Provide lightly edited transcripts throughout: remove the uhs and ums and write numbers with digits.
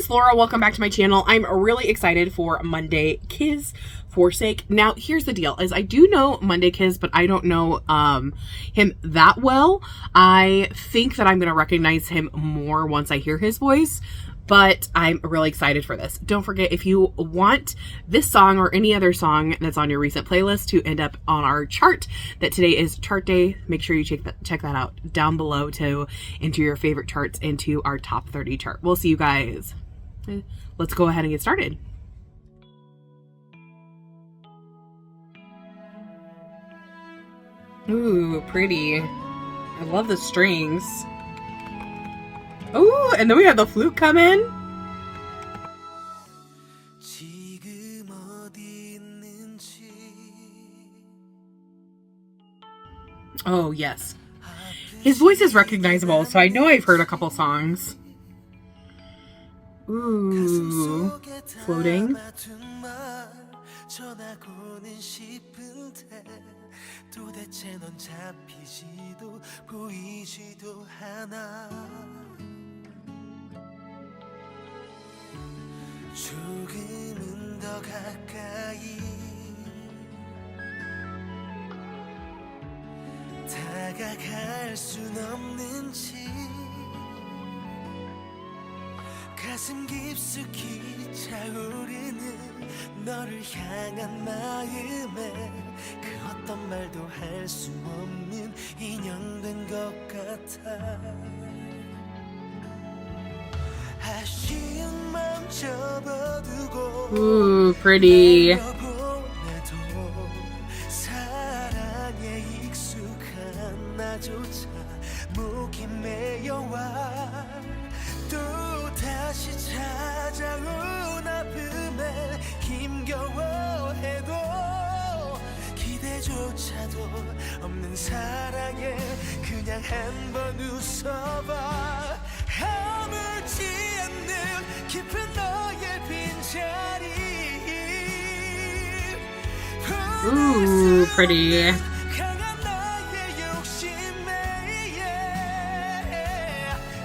Flora. Welcome back to my channel. I'm really excited for Monday Kiz Forsake. Now, here's the deal, is I do know Monday Kiz, but I don't know him that well. I think that I'm going to recognize him more once I hear his voice, but I'm really excited for this. Don't forget, if you want this song or any other song that's on your recent playlist to end up on our chart, that today is chart day, make sure you check that out down below to enter your favorite charts into our top 30 chart. We'll see you guys. Let's go ahead and get started. Ooh, pretty. I love the strings. Ooh, and then we have the flute come in. Oh, yes. His voice is recognizable, so I know I've heard a couple songs. Ooh, floating. 조금은 더 가까이 다가갈 순 없는지 가슴 깊숙이 차오르는 너를 향한 마음에 그 어떤 말도 할 수 없는 인연된 것 같아. 아쉬운 맘 접어두고 Ooh, pretty. 사랑에 익숙한 나조차 목이 메여와 또 다시 찾아온 아픔에 힘겨워해도 기대조차도 없는 사랑에 그냥 한번 웃어봐. 아물지 않는 깊은 너의 빈자리. Ooh, pretty. 강한 나의 욕심에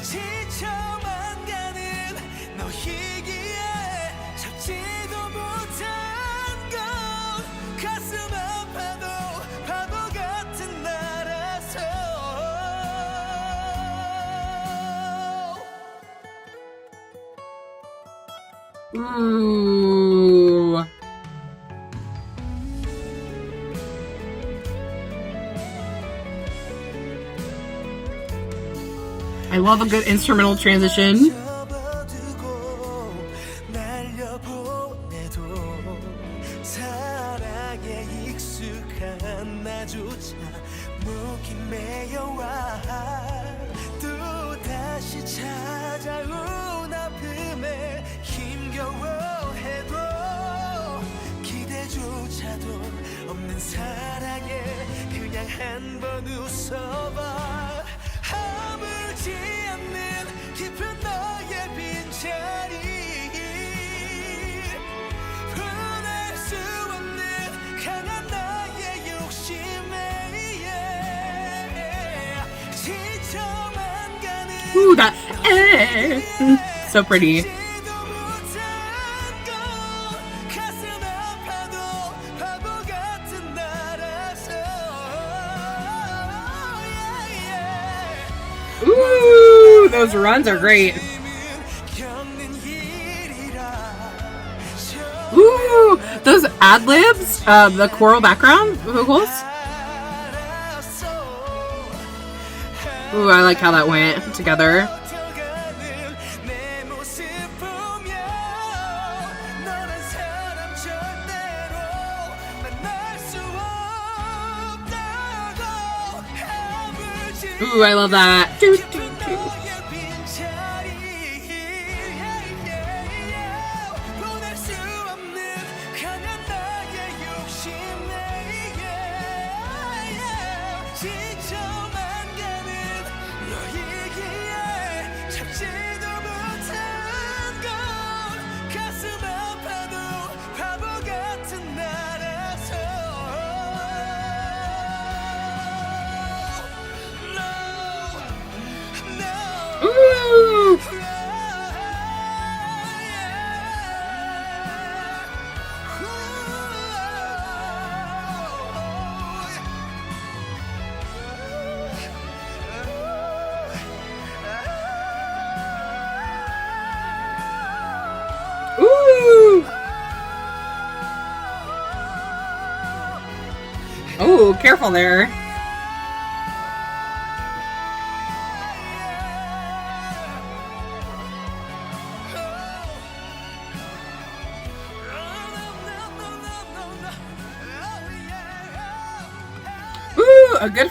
지쳐만 가는 너이기에 잡지도 못한 건 가슴 아파도 바보 같은 나라서. Ooh. I love a good instrumental transition. 사랑에 익숙한 나조차 목이 메여와 또 다시 찾아온 아픔에 힘겨워해도 기대조차도 없는 사랑에 그냥 한번 웃어봐. 아물지 않는 깊은 너의 빈자리. 보낼 수 없는 강한 나의 욕심에 지쳐만 가는. Ooh, that so pretty. Ooh, those runs are great. Ooh, those ad-libs, the choral background vocals. Ooh, I like how that went together. Ooh, I love that. Doo, doo, doo. Oh, careful there. Ooh, a good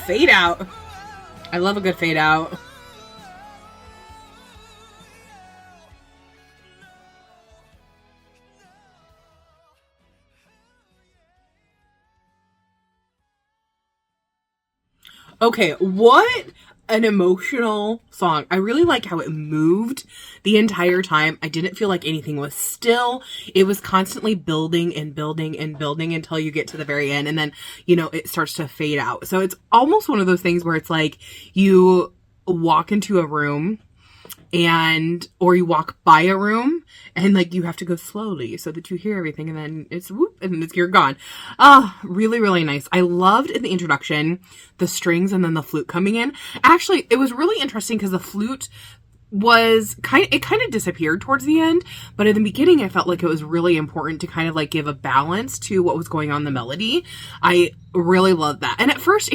fade out. I love a good fade out. Okay, what an emotional song. I really like how it moved the entire time. I didn't feel like anything was still. It was constantly building and building and building until you get to the very end. And then, it starts to fade out. So it's almost one of those things where it's like you walk into a room or you walk by a room and like you have to go slowly so that you hear everything, and then it's whoop and you're gone. Really, really nice. I loved in the introduction the strings and then the flute coming in. Actually, it was really interesting because the flute was kind of disappeared towards the end, but in the beginning I felt like it was really important to kind of like give a balance to what was going on in the melody. I really loved that. And at first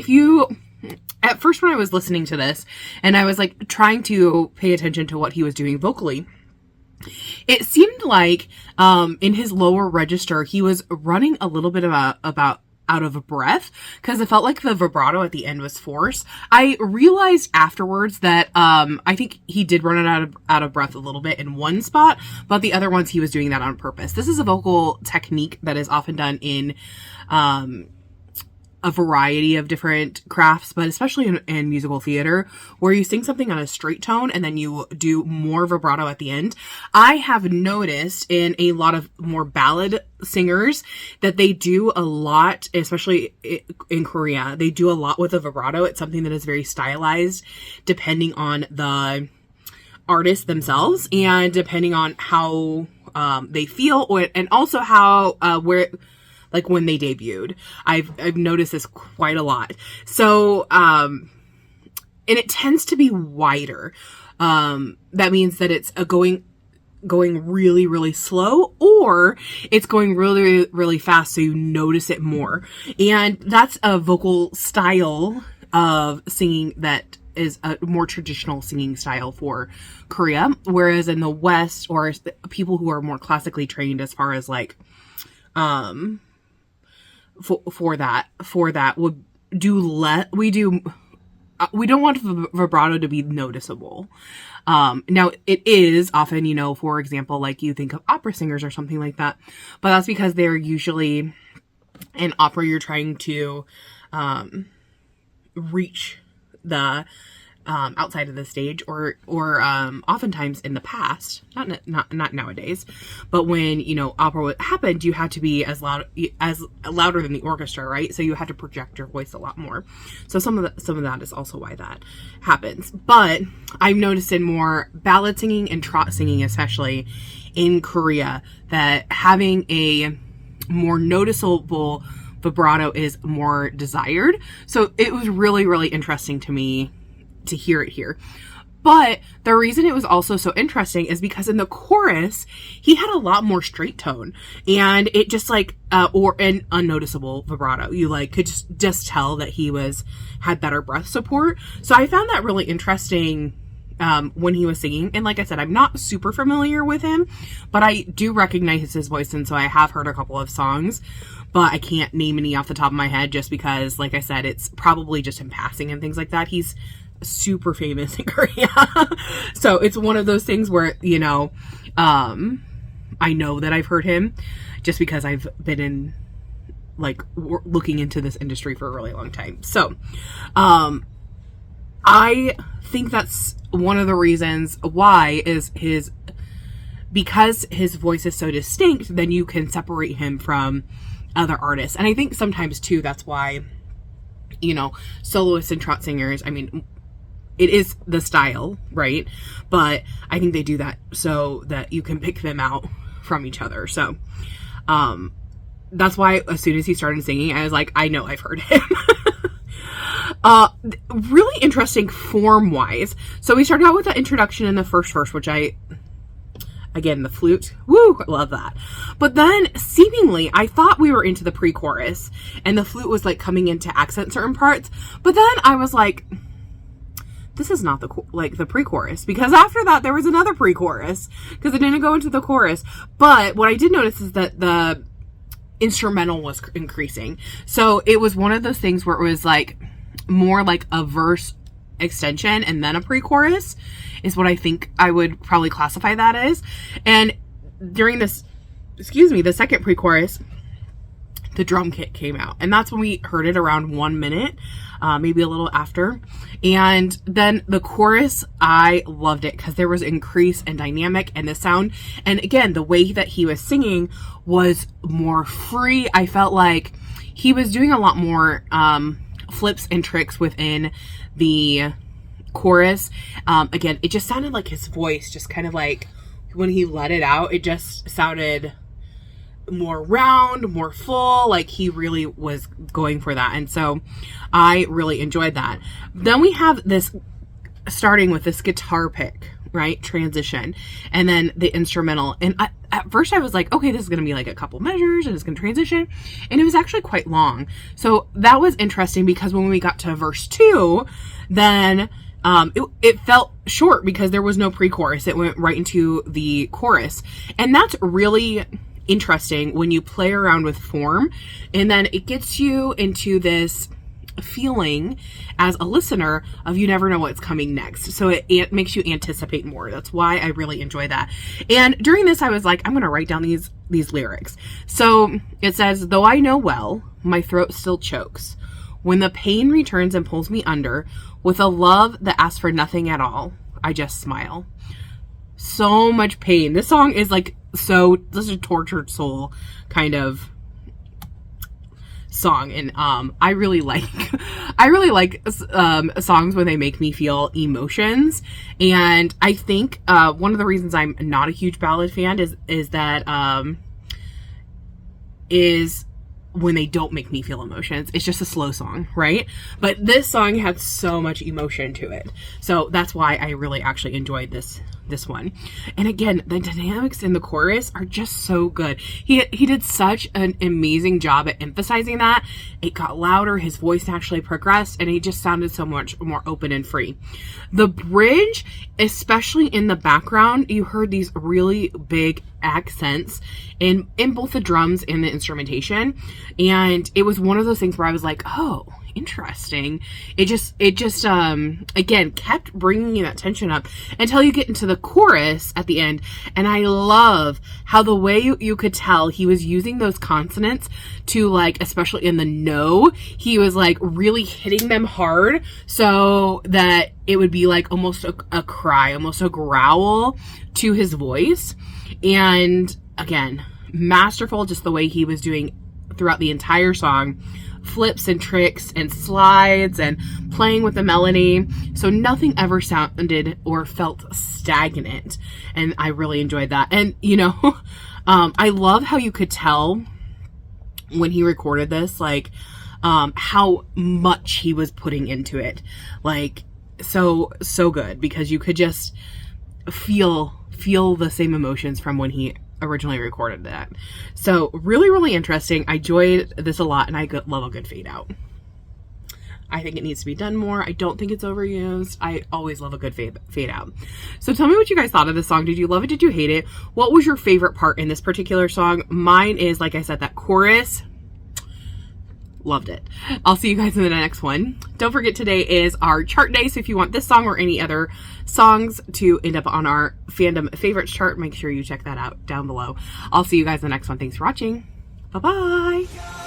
when I was listening to this and I was like trying to pay attention to what he was doing vocally, it seemed like in his lower register he was running a little bit about out of breath, because it felt like the vibrato at the end was forced. I realized afterwards that I think he did run it out of breath a little bit in one spot, but the other ones he was doing that on purpose. This is a vocal technique that is often done in a variety of different crafts, but especially in musical theater, where you sing something on a straight tone and then you do more vibrato at the end. I have noticed in a lot of more ballad singers that they do a lot, especially in Korea, they do a lot with the vibrato. It's something that is very stylized depending on the artist themselves and depending on how they feel, and also how like when they debuted. I've noticed this quite a lot. So, and it tends to be wider. That means that it's going really, really slow, or it's going really, really fast, so you notice it more. And that's a vocal style of singing that is a more traditional singing style for Korea. Whereas in the West, or people who are more classically trained as far as like, for that we don't want vibrato to be noticeable. Now it is often, for example, like you think of opera singers or something like that, but that's because they're usually in opera, you're trying to reach the outside of the stage, or oftentimes in the past, not nowadays, but when opera happened, you had to be as louder than the orchestra, right? So you had to project your voice a lot more. So some of that is also why that happens. But I've noticed in more ballad singing and trot singing, especially in Korea, that having a more noticeable vibrato is more desired. So it was really, really interesting to me to hear it here. But the reason it was also so interesting is because in the chorus, he had a lot more straight tone, and it just like, or an unnoticeable vibrato. You like could just tell that he had better breath support. So I found that really interesting when he was singing. And like I said, I'm not super familiar with him, but I do recognize his voice. And so I have heard a couple of songs, but I can't name any off the top of my head just because, like I said, it's probably just in passing and things like that. He's super famous in Korea. So it's one of those things where, I know that I've heard him just because I've been in like looking into this industry for a really long time. So, I think that's one of the reasons why is because his voice is so distinct, then you can separate him from other artists. And I think sometimes too, that's why, soloists and trot singers, I mean, it is the style, right? But I think they do that so that you can pick them out from each other. So, that's why as soon as he started singing, I was like, I know I've heard him. Really interesting form-wise. So we started out with the introduction in the first verse, which I Again, the flute, woo, I love that. But then seemingly I thought we were into the pre-chorus and the flute was like coming in to accent certain parts. But then I was like, this is not the pre-chorus, because after that there was another pre-chorus because it didn't go into the chorus. But what I did notice is that the instrumental was increasing. So it was one of those things where it was like more like a verse extension and then a pre-chorus is what I think I would probably classify that as. And during this, the second pre-chorus, the drum kit came out, and that's when we heard it around 1 minute, maybe a little after. And then the chorus, I loved it because there was increase and dynamic and the sound, and again the way that he was singing was more free. I felt like he was doing a lot more flips and tricks within the chorus. Again, it just sounded like his voice just kind of like when he let it out, it just sounded more round, more full, like he really was going for that. And so I really enjoyed that. Then we have this starting with this guitar pick, right? Transition, and then the instrumental. And at first I was like, okay, this is going to be like a couple measures and it's going to transition. And it was actually quite long. So that was interesting because when we got to verse 2, then it felt short because there was no pre-chorus. It went right into the chorus. And that's really interesting when you play around with form, and then it gets you into this feeling as a listener of you never know what's coming next. So it makes you anticipate more. That's why I really enjoy that. And during this, I was like, I'm going to write down these lyrics. So it says, though I know well, my throat still chokes. When the pain returns and pulls me under, with a love that asks for nothing at all, I just smile. So much pain. This song is like this is a tortured soul kind of song, and I really like songs when they make me feel emotions. And I think one of the reasons I'm not a huge ballad fan is when they don't make me feel emotions. It's just a slow song, right? But this song had so much emotion to it, so that's why I really actually enjoyed this one. And again, the dynamics in the chorus are just so good. He did such an amazing job at emphasizing that. It got louder, his voice actually progressed, and he just sounded so much more open and free. The bridge, especially in the background, you heard these really big accents in both the drums and the instrumentation, and it was one of those things where I was like, oh, interesting. It just again kept bringing that tension up until you get into the chorus at the end. And I love how the way you could tell he was using those consonants to, like, especially in the no, he was like really hitting them hard so that it would be like almost a cry, almost a growl to his voice. And again, masterful, just the way he was doing throughout the entire song, flips and tricks and slides and playing with the melody, so nothing ever sounded or felt stagnant, and I really enjoyed that. And I love how you could tell when he recorded this, like how much he was putting into it, like so good, because you could just feel the same emotions from when he originally recorded that. So really, really interesting. I enjoyed this a lot, and I love a good fade out. I think it needs to be done more. I don't think it's overused. I always love a good fade out. So tell me what you guys thought of this song. Did you love it? Did you hate it? What was your favorite part in this particular song? Mine is, like I said, that chorus. Loved it. I'll see you guys in the next one. Don't forget, today is our chart day, so if you want this song or any other songs to end up on our Fandom Favorites chart, make sure you check that out down below. I'll see you guys in the next one. Thanks for watching. Bye-bye.